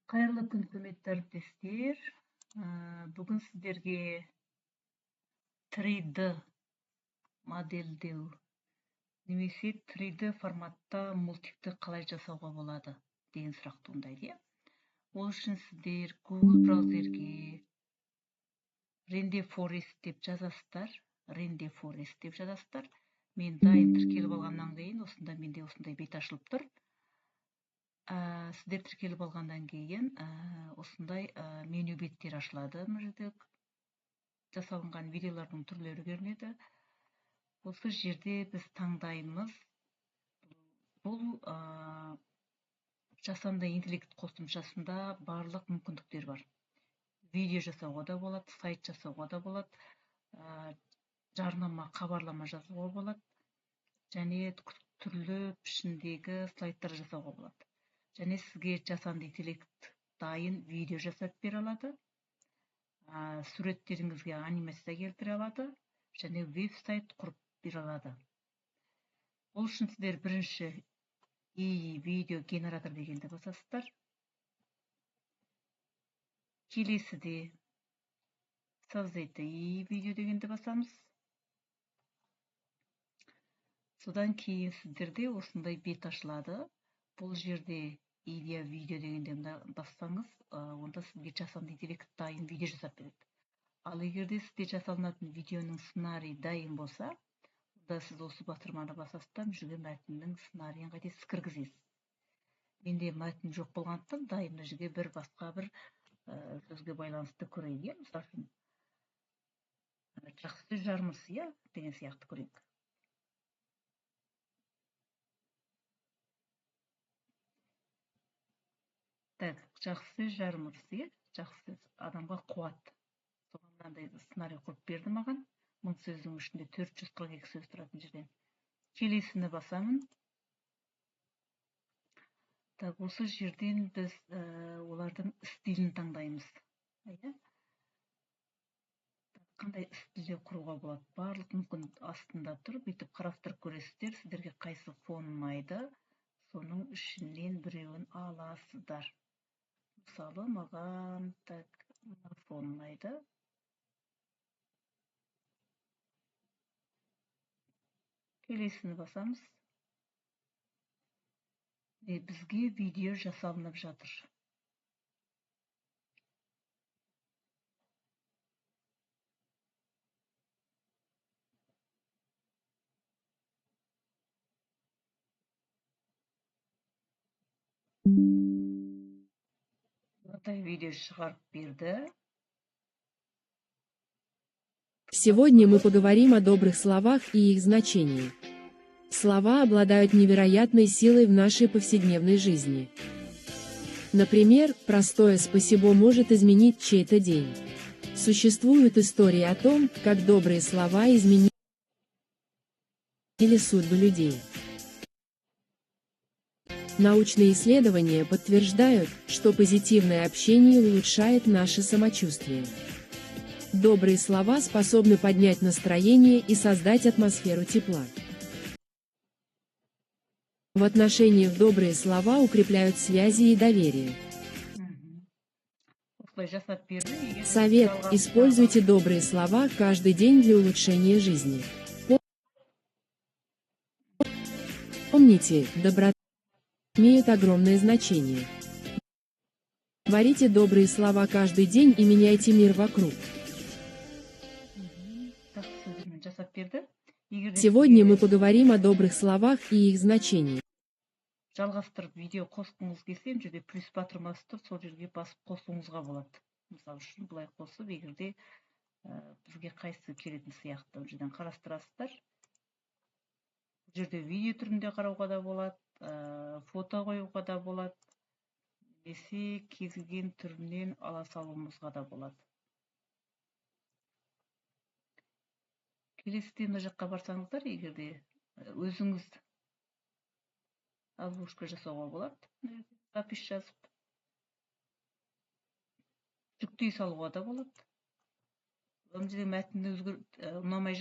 Кайырлы күн, құрметті әріптестер. Бүгін сіздерге 3D модельдеу немесе 3D форматта мультикті қалай жасауға болады деген сұрақ туындайды. Ол үшін сіздер Google браузерге Rendeforest деп жазасыздар. Rendeforest деп жазасыздар. Мен дайын тіркеліп алғаннан кейін осында менде осындай бет ашылып тұр. Сіздер тіркеліп алғаннан кейін осындай меню беттер ашылады. Мына жерде жасалынған видеолардың түрлері көрінеді. Осы жерде біз таңдаймыз. Бұл жасанды интеллект қосымшасында барлық мүмкіндіктер бар. Видео жасауға да болады, сайт жасауға да болады, жарнама, хабарлама жазуға болады, және түрлі пішіндегі слайдтар жасауға болады. Және сізге жасанды интеллект дайын видео жасап бере алады, суреттеріңізге анимация келтіре алады, және веб-сайт құрып бере алады. Ол үшін сіздер бірінші видео генератор дегенді басасыздар. Келесіде создайте видео дегенді басамыз. Содан кейін сіздерде осындай бет ашылады. Бұл жерде видео дегенде бассаңыз, онда сізге жасанды интеллект дайын видео жасап береді. Ал егерде сізде жасалынатын видеоның сценарий дайын болса, онда сіз осы батырманы басасыздар, жүрген мәтіннің сценарийін қайтесіз кіргізесіз. Менде мәтін жоқ болғандықтан дайын жерге бір басқа бір сөзге байланысты көрейік. Мысалы үшін жақсы жармыс деген сияқты көрейік. Так, жақсы жармыс, жақсы адамға қуат. Соған мынандай сценарий құрып берді маған. 1000 сөздің ішінде 442 сөз тұратын жерден. Келесіні басамын. Так, осы жерден біз олардың стилін таңдаймыз. Қандай стилде құруға болады? Барлық мүмкін астында тұр. Бүйтіп қарастырып көресіздер. Сіздерге қайсы фон ұнайды, соның ішінен біреуін аласыздар. Мысалы, маған фон ұнайды. Келесіні басамыз. Бізге видео жасалынып жатыр. Бұндай видео шығарып берді. Сегодня мы поговорим о добрых словах и их значении. Слова обладают невероятной силой в нашей повседневной жизни. Например, простое «спасибо» может изменить чей-то день. Существуют истории о том, как добрые слова изменили судьбы людей. Научные исследования подтверждают, что позитивное общение улучшает наше самочувствие. Добрые слова способны поднять настроение и создать атмосферу тепла. В отношениях добрые слова укрепляют связи и доверие. Совет: используйте добрые слова каждый день для улучшения жизни. Помните, доброта имеет огромное значение. Говорите добрые слова каждый день и меняйте мир вокруг. Сегодня мы поговорим о добрых словах и их значении. Жалғастырып видео қосқыңыз келсе, жерде плюс батырмасы тұр, сол жерге басып қосуыңызға болады. Мысалы үшін бұлай қосып, егерде бізге қайсы келетін сияқты жерден қарастырасыздар. Жерде видео түрінде қарауға да болады, фото қоюға да болады, немесе кез келген түрінен ала салуымызға да болады. Келесіде мына жаққа барсаңыздар, егерде өзіңіз озвучка жасауға болады, запись жазып, жүктей салуға да болады. Мәтінді ұнамай